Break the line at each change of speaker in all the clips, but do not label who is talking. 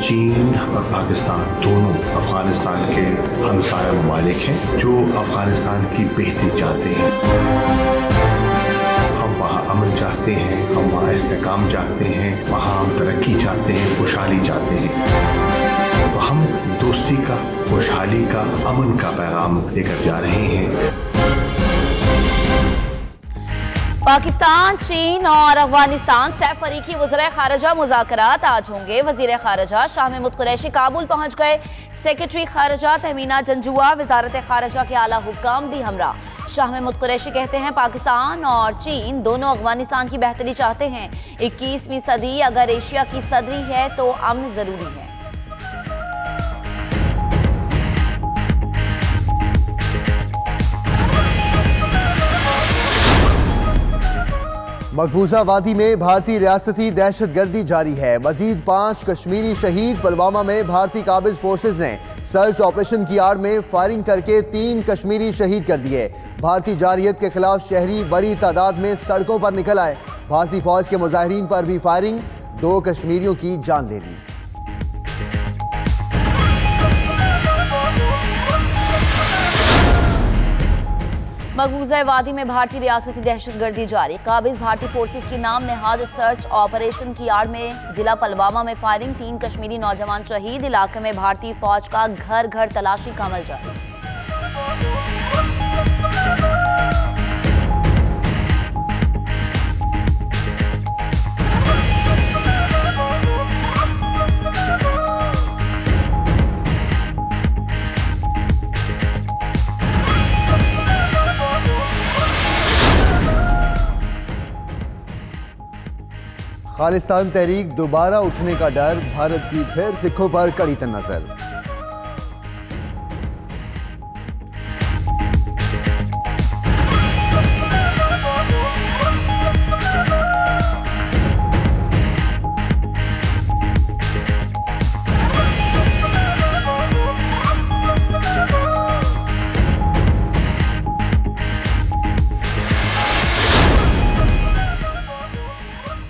चीन और पाकिस्तान दोनों अफगानिस्तान के हमसाया ममालिक हैं जो अफगानिस्तान की बेहतरी चाहते हैं। हम वहाँ अमन चाहते हैं, हम वहाँ इस्तेकाम चाहते हैं, वहाँ हम तरक्की चाहते हैं, खुशहाली चाहते हैं। तो हम दोस्ती का, खुशहाली का, अमन का पैगाम लेकर जा रहे हैं।
पाकिस्तान, चीन और अफगानिस्तान से फरीकी वज़ीर ख़ारिजा मुज़ाकरात आज होंगे। वज़ीर ख़ारिजा शाह महमूद कुरैशी काबुल पहुँच गए। सेक्रेटरी ख़ारिजा तहमीना जंजुआ, वज़ारत ख़ारिजा के आला हुक्काम भी हमरा। शाह महमूद कुरैशी कहते हैं पाकिस्तान और चीन दोनों अफगानिस्तान की बेहतरी चाहते हैं। 21वीं सदी अगर एशिया की सदरी है तो अमन ज़रूरी है।
मकबूजा वादी में भारतीय रियासती दहशतगर्दी जारी है। मजीद 5 कश्मीरी शहीद। पुलवामा में भारतीय काबिज फोर्सेज ने सर्च ऑपरेशन की आड़ में फायरिंग करके 3 कश्मीरी शहीद कर दिए। भारतीय जारहियत के खिलाफ शहरी बड़ी तादाद में सड़कों पर निकल आए। भारतीय फौज के मुजाहिरीन पर भी फायरिंग, 2 कश्मीरियों की जान ले ली।
मकबूजा वादी में भारतीय रियासती दहशतगर्दी जारी। काबिज भारतीय फोर्सेस की नाम नेहाद सर्च ऑपरेशन की आड़ में जिला पुलवामा में फायरिंग, 3 कश्मीरी नौजवान शहीद। इलाके में भारतीय फौज का घर घर तलाशी का अमल जारी।
खालिस्तान तहरीक दोबारा उठने का डर, भारत की फिर सिखों पर कड़ी नजर।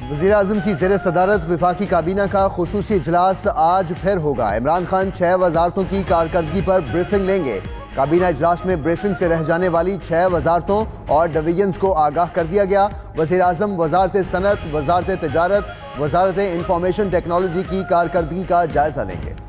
वज़ीर आज़म की ज़ेर सदारत वफाकी काबीना का खुसूसी इजलास आज फिर होगा। इमरान खान 6 वजारतों की कारकर्दगी पर ब्रीफिंग लेंगे। काबीना इजलास में ब्रीफिंग से रह जाने वाली 6 वजारतों और डिवीजन्स को आगाह कर दिया गया। वज़ीर आज़म वजारत सनत, वजारत तिजारत, वजारत इंफॉर्मेशन टेक्नोलॉजी की कारकर्दगी का जायजा लेंगे।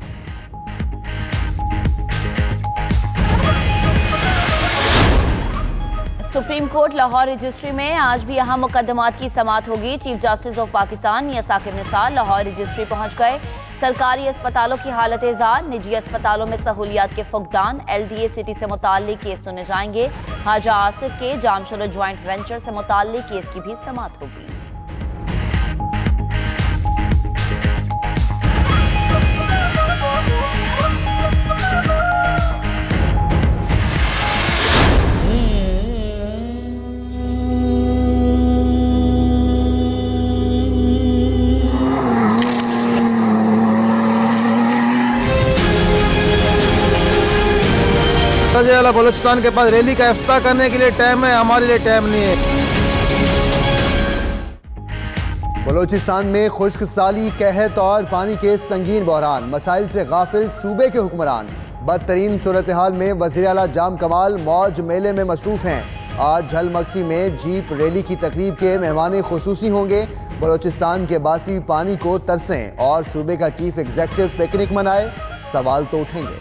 सुप्रीम कोर्ट लाहौर रजिस्ट्री में आज भी अहम मुकदमात की समाअत होगी। Chief justice of Pakistan Mian Saqib Nisar Lahore registry पहुंच गए। सरकारी अस्पतालों की हालत एजार, निजी अस्पतालों में सहूलियात के फुकदान, LDA सिटी से मुताल्लिक केस सुने जाएंगे। हाजा आसिफ के जामशलो ज्वाइंट वेंचर से मुताल्लिक केस की भी समाअत होगी।
बलूचिस्तान के पास रैली का इफ्तिताह करने के लिए टाइम है, हमारे लिए टाइम नहीं है।
बलूचिस्तान में खुश्क साली, कहत और पानी के संगीन बहरान, मसाइल से गाफिल सूबे के हुक्मरान। बदतरीन सूरत हाल में वज़ीर आला जाम कमाल मौज मेले में मसरूफ हैं। आज झलमक्सी में जीप रैली की तकरीब के मेहमान खुसूसी होंगे। बलूचिस्तान के बासी पानी को तरसें और सूबे का चीफ एग्जीक्यूटिव पिकनिक मनाए, सवाल तो उठेंगे।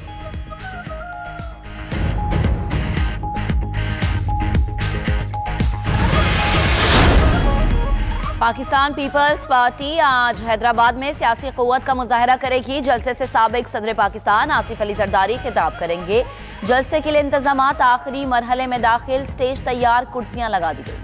पाकिस्तान पीपल्स पार्टी आज हैदराबाद में सियासी क़ुव्वत का मुजाहरा करेगी। जलसे से साबिक सदर पाकिस्तान आसिफ अली जरदारी खिताब करेंगे। जलसे के लिए इंतजामात आखिरी मरहले में दाखिल, स्टेज तैयार, कुर्सियां लगा दी गई।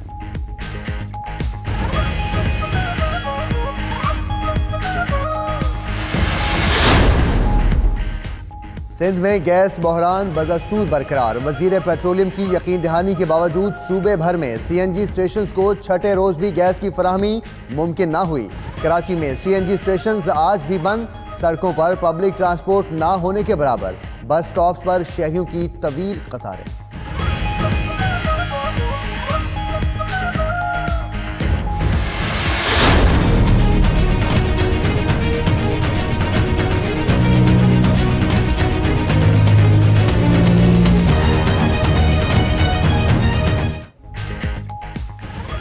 सिंध में गैस बहरान बदस्तूर बरकरार। वजीर पेट्रोलियम की यकीन दहानी के बावजूद सूबे भर में CNG स्टेशन को छठे रोज भी गैस की फराहमी मुमकिन ना हुई। कराची में CNG स्टेशन आज भी बंद, सड़कों पर पब्लिक ट्रांसपोर्ट ना होने के बराबर। बस स्टॉप्स पर शहरियों की तवील कतारें।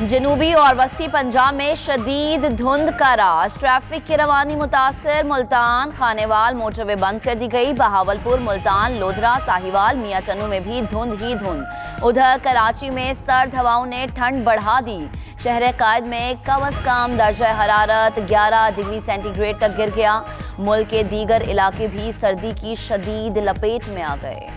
जनूबी और वस्ती पंजाब में शदीद धुंध का राज, ट्रैफिक की रवानी मुतासर। मुल्तान खानेवाल मोटरवे बंद कर दी गई। बहावलपुर, मुल्तान, लोधरा, साहिवाल, मियां चन्नू में भी धुंध ही धुंध। उधर कराची में सर्द हवाओं ने ठंड बढ़ा दी। शहर कायद में कम अज कम दर्जा हरारत 11 डिग्री सेंटीग्रेड तक गिर गया। मुल्क के दीगर इलाके भी सर्दी की शदीद लपेट में आ गए।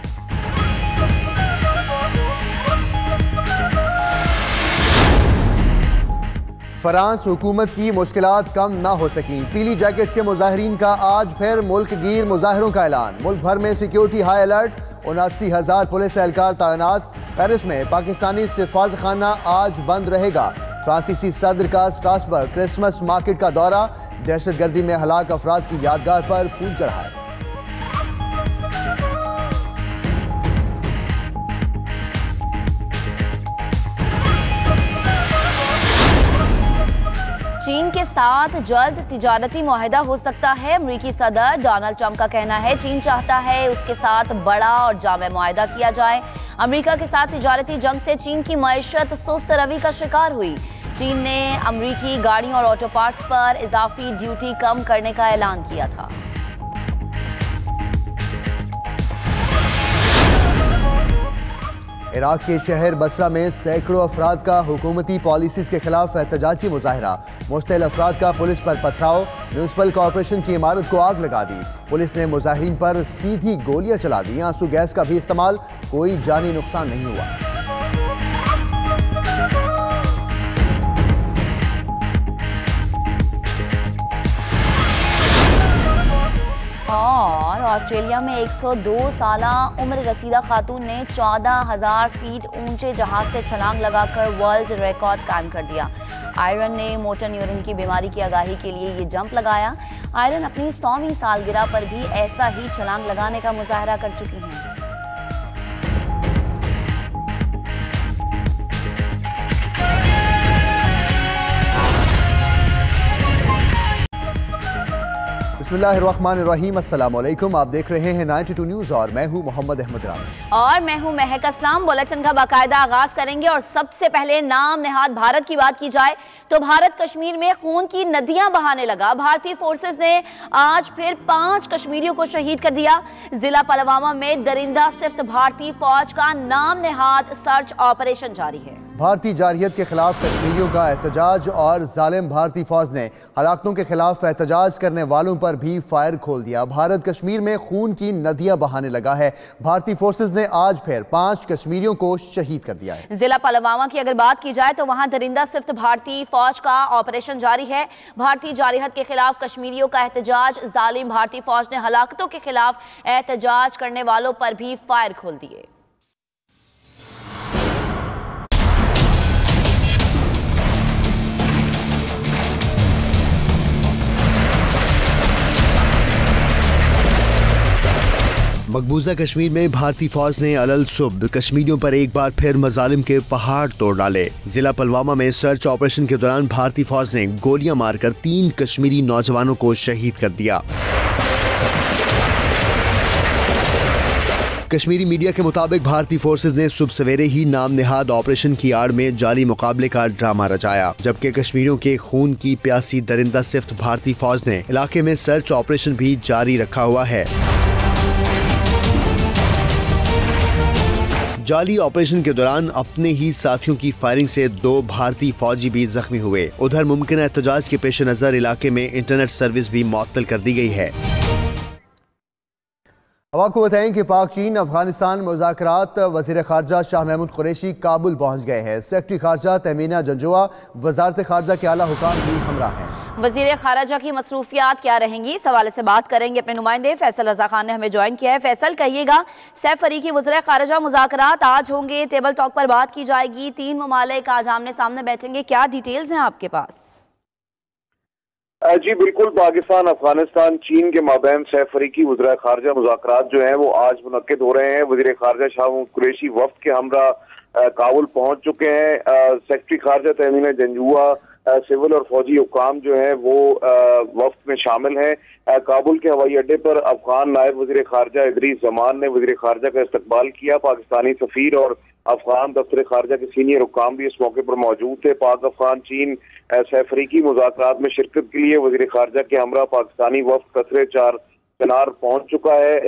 फ्रांस हुकूमत की मुश्किलात कम ना हो सकी। पीली जैकेट्स के मुजाहिरीन का आज फिर मुल्क गिर मुजाहरों का ऐलान। मुल्क भर में सिक्योरिटी हाई अलर्ट, 79,000 पुलिस एहलकार तैनात। पेरिस में पाकिस्तानी सिफारतखाना आज बंद रहेगा। फ्रांसीसी सदर का स्ट्रासबर्ग क्रिसमस मार्केट का दौरा, दहशतगर्दी में हलाक अफराद की यादगार पर फूल चढ़ाए।
चीन के साथ जल्द तिजारती मुआहदा हो सकता है। अमेरिकी सदर डोनाल्ड ट्रंप का कहना है चीन चाहता है उसके साथ बड़ा और जामे मुआहदा किया जाए। अमेरिका के साथ तिजारती जंग से चीन की मईशत सुस्त रवि का शिकार हुई। चीन ने अमेरिकी गाड़ियों और ऑटो पार्ट्स पर इजाफी ड्यूटी कम करने का ऐलान किया था।
इराक के शहर बसरा में सैकड़ों अफराद का हुकूमती पॉलिसीज के खिलाफ एहतजाजी मुजाहरा। मुश्तइल अफराद का पुलिस पर पथराव, म्यूनसिपल कॉरपोरेशन की इमारत को आग लगा दी। पुलिस ने मुजाहिरीन पर सीधी गोलियां चला दी। आंसू गैस का भी इस्तेमाल, कोई जानी नुकसान नहीं हुआ।
और ऑस्ट्रेलिया में 102 साला उम्र रसीदा खातून ने 14,000 फीट ऊंचे जहाज से छलांग लगाकर वर्ल्ड रिकॉर्ड कायम कर दिया। आयरन ने मोटर न्यूरॉन की बीमारी की आगाही के लिए ये जंप लगाया। आयरन अपनी 100वीं सालगिरह पर भी ऐसा ही छलांग लगाने का मुजाहरा कर चुकी हैं।
बिस्मिल्लाहिर्रहमानिर्रहीम, अस्सलाम वालेकुम। आप देख रहे हैं 92 न्यूज़ और मैं हूं मोहम्मद अहमद रानी
और मैं हूं महक असलाम। बुलेटिन का बाकायदा आगाज करेंगे और सबसे पहले नाम नेहाद भारत की बात की जाए तो भारत कश्मीर में खून की नदियां बहाने लगा। भारतीय फोर्सेस ने आज फिर 5 कश्मीरियों को शहीद कर दिया। जिला पुलवामा में दरिंदा सिफ्त भारतीय फौज का नाम नेहाद सर्च ऑपरेशन जारी है।
भारतीय जारहियत के खिलाफ कश्मीरियों का एहतजाज और जालिम भारतीय फौज ने हलाकतों के खिलाफ एहतजाज करने वालों पर भी फायर खोल दिया। भारत कश्मीर में खून की नदियां बहाने लगा है। भारतीय फोर्सेस ने आज फिर 5 कश्मीरियों को शहीद कर दिया है।
जिला पुलवामा की अगर बात की जाए तो वहां दरिंदा सिफ्त भारतीय फौज का ऑपरेशन जारी है। भारतीय जारहियत के खिलाफ कश्मीरियों का एहतजाज, जालिम भारतीय फौज ने हलाकतों के खिलाफ एहतजाज करने वालों पर भी फायर खोल दिए।
मकबूजा कश्मीर में भारतीय फौज ने अलल सुबह कश्मीरियों पर एक बार फिर मजालिम के पहाड़ तोड़ डाले। जिला पुलवामा में सर्च ऑपरेशन के दौरान भारतीय फौज ने गोलियां मारकर 3 कश्मीरी नौजवानों को शहीद कर दिया। कश्मीरी मीडिया के मुताबिक भारतीय फोर्सेज ने सुबह सवेरे ही नाम नेहाद ऑपरेशन की आड़ में जाली मुकाबले का ड्रामा रचाया, जबकि कश्मीरियों के खून की प्यासी दरिंदा सिफ्त भारतीय फौज ने इलाके में सर्च ऑपरेशन भी जारी रखा हुआ है। जाली ऑपरेशन के दौरान अपने ही साथियों की फायरिंग से 2 भारतीय फौजी भी जख्मी हुए। उधर मुमकिन एहतजाज के पेश नजर इलाके में इंटरनेट सर्विस भी मुअत्तल कर दी गई है। अब आपको बताएं कि पाक चीन अफगानिस्तान मुज़ाकरात वज़ीर ख़ारजा शाह महमूद कुरैशी काबुल पहुँच गए हैं। सेक्रेटरी ख़ारजा तहमीना जंजुआ, वज़ारत ख़ारजा के आला हुकाम भी हमरा हैं।
वज़ीर ख़ारजा की मसरूफियात क्या रहेंगी, इस हवाले से बात करेंगे। अपने नुमाइंदे फैसल रज़ा खान ने हमें ज्वाइन किया है। फैसल, कहिएगा, सैफ फरीकी वज़ीर ख़ारजा मुज़ाकरात आज होंगे, टेबल टॉक पर बात की जाएगी, 3 ममालिक आज आमने सामने बैठेंगे, क्या डिटेल्स हैं आपके पास?
जी बिल्कुल, पाकिस्तान, अफगानिस्तान, चीन के माबैन सैफ फरीकी वज़ीर ख़ारजा मुज़ाकरात जो हैं वो आज मुनक्किद हो रहे हैं। वज़ीर ख़ारजा शाह महमूद कुरैशी वफ़द के हमरा काबुल पहुंच चुके हैं। सेक्रेटरी ख़ारजा तहमीना जंजुआ सिविल और फौजी हुकाम जो हैं वो वफ्द में शामिल हैं। काबुल के हवाई अड्डे पर अफगान नायब वज़ीर खारजा इदरीस जमान ने वज़ीर खारजा का इस्तकबाल किया। पाकिस्तानी सफीर और अफगान दफ्तर खारजा के सीनियर हुकाम भी इस मौके पर मौजूद थे। पाक अफगान चीन सहफरीकी मुज़ाकरात में शिरकत के लिए वज़ीर खारजा के हमरा पाकिस्तानी वफ्द कसरे चार चिनार पहुंच चुका है।